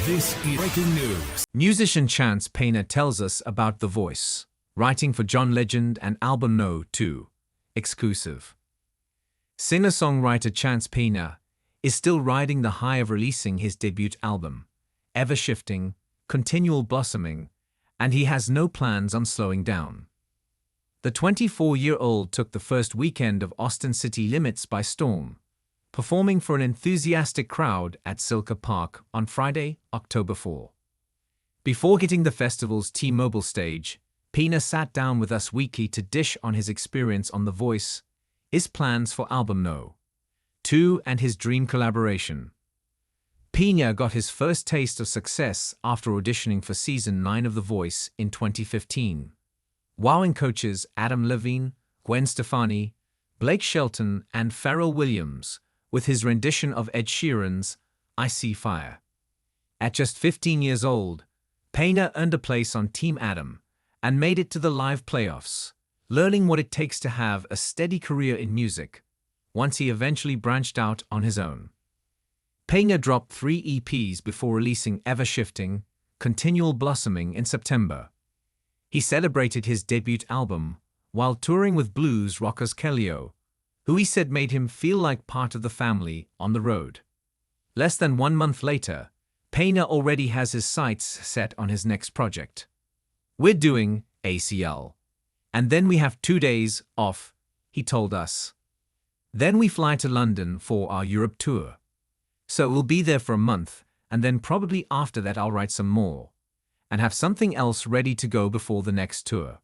This is breaking news. Musician Chance Peña tells us about The Voice, writing for John Legend and album No. 2. Exclusive. Singer-songwriter Chance Peña is still riding the high of releasing his debut album, ever-shifting, Continual Blossoming, and he has no plans on slowing down. The 24-year-old took the first weekend of Austin city limits by storm, performing for an enthusiastic crowd at Zilker Park on Friday, October 4. Before hitting the festival's T-Mobile stage, Pena sat down with Us Weekly to dish on his experience on The Voice, his plans for album No. 2 and his dream collaboration. Pena got his first taste of success after auditioning for Season 9 of The Voice in 2015, wowing coaches Adam Levine, Gwen Stefani, Blake Shelton and Pharrell Williams with his rendition of Ed Sheeran's I See Fire. At just 15 years old, Pena earned a place on Team Adam and made it to the live playoffs, learning what it takes to have a steady career in music, once he eventually branched out on his own. Pena dropped 3 EPs before releasing Ever-Shifting, Continual Blossoming in September. He celebrated his debut album while touring with blues rockers Kellyo, who he said made him feel like part of the family on the road. Less than 1 month later, Pena already has his sights set on his next project. "We're doing ACL. And then we have 2 days off," he told us. "Then we fly to London for our Europe tour. So we'll be there for a month, and then probably after that I'll write some more, and have something else ready to go before the next tour."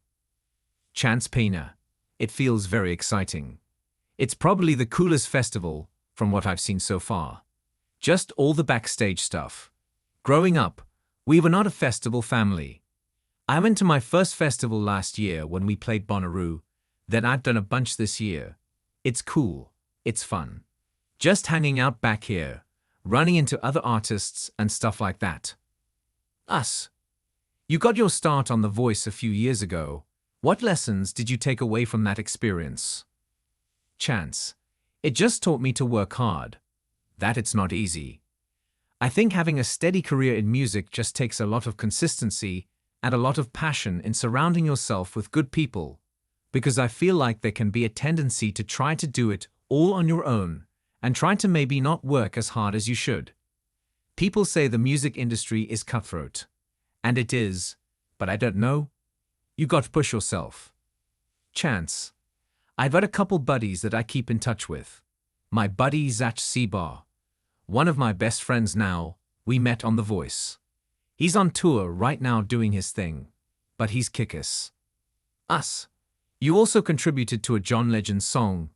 Chance Peña. "It feels very exciting. It's probably the coolest festival from what I've seen so far. Just all the backstage stuff. Growing up, we were not a festival family. I went to my first festival last year when we played Bonnaroo, then I've done a bunch this year. It's cool, it's fun. Just hanging out back here, running into other artists and stuff like that." Us. You got your start on The Voice a few years ago. What lessons did you take away from that experience? Chance. "It just taught me to work hard. That it's not easy. I think having a steady career in music just takes a lot of consistency and a lot of passion in surrounding yourself with good people, because I feel like there can be a tendency to try to do it all on your own and try to maybe not work as hard as you should. People say the music industry is cutthroat. And it is, but I don't know. You got to push yourself." Chance. "I've got a couple buddies that I keep in touch with. My buddy Zach Seabar, one of my best friends now, we met on The Voice. He's on tour right now doing his thing, but he's kick-ass." Us. You also contributed to a John Legend song,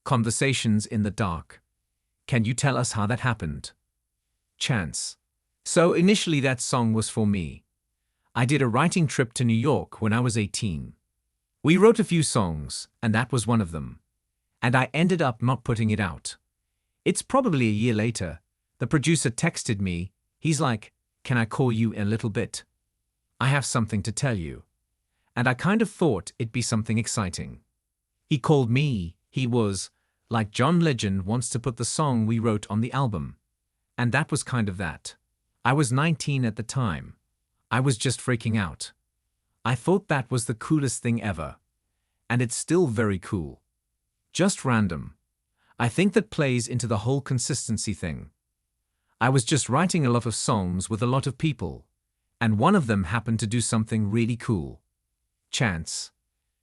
Conversations in the Dark. Can you tell us how that happened? Chance. "So initially that song was for me. I did a writing trip to New York when I was 18. We wrote a few songs, and that was one of them. And I ended up not putting it out. It's probably a year later, the producer texted me. He's like, 'Can I call you in a little bit? I have something to tell you.' And I kind of thought it'd be something exciting. He called me. He was like, John Legend wants to put the song we wrote on the album. And that was kind of that. I was 19 at the time. I was just freaking out. I thought that was the coolest thing ever. And it's still very cool. Just random. I think that plays into the whole consistency thing. I was just writing a lot of songs with a lot of people, and one of them happened to do something really cool." Chance.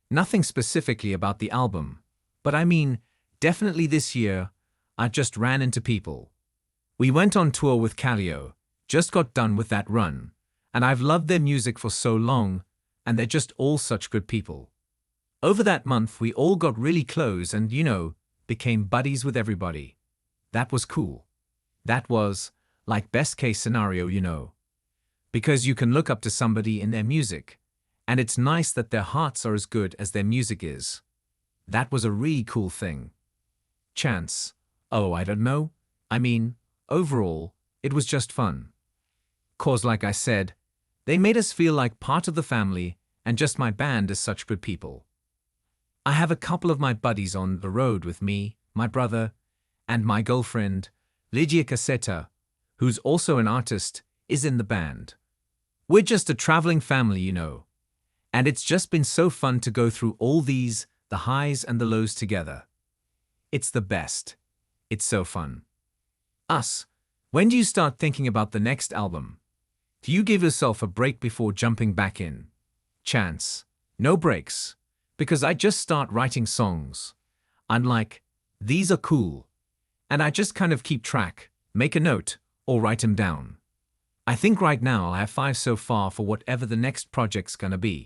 "Nothing specifically about the album, but I mean, definitely this year, I just ran into people. We went on tour with Kellyo, just got done with that run, and I've loved their music for so long, and they're just all such good people. Over that month we all got really close and, became buddies with everybody. That was cool. That was, like, best case scenario, Because you can look up to somebody in their music, and it's nice that their hearts are as good as their music is. That was a really cool thing." Chance. "Oh, I don't know. I mean, overall, it was just fun. 'Cause like I said, they made us feel like part of the family, and just my band is such good people. I have a couple of my buddies on the road with me, my brother, and my girlfriend, Lydia Cassetta, who's also an artist is in the band. We're just a traveling family, you know. And it's just been so fun to go through all these, the highs and the lows together. It's the best. It's so fun. Us. When do you start thinking about the next album? Do you give yourself a break before jumping back in? Chance. No breaks. Because I just start writing songs. I'm like, these are cool. And I just kind of keep track, make a note, or write them down. I think right now I have 5 so far for whatever the next project's gonna be.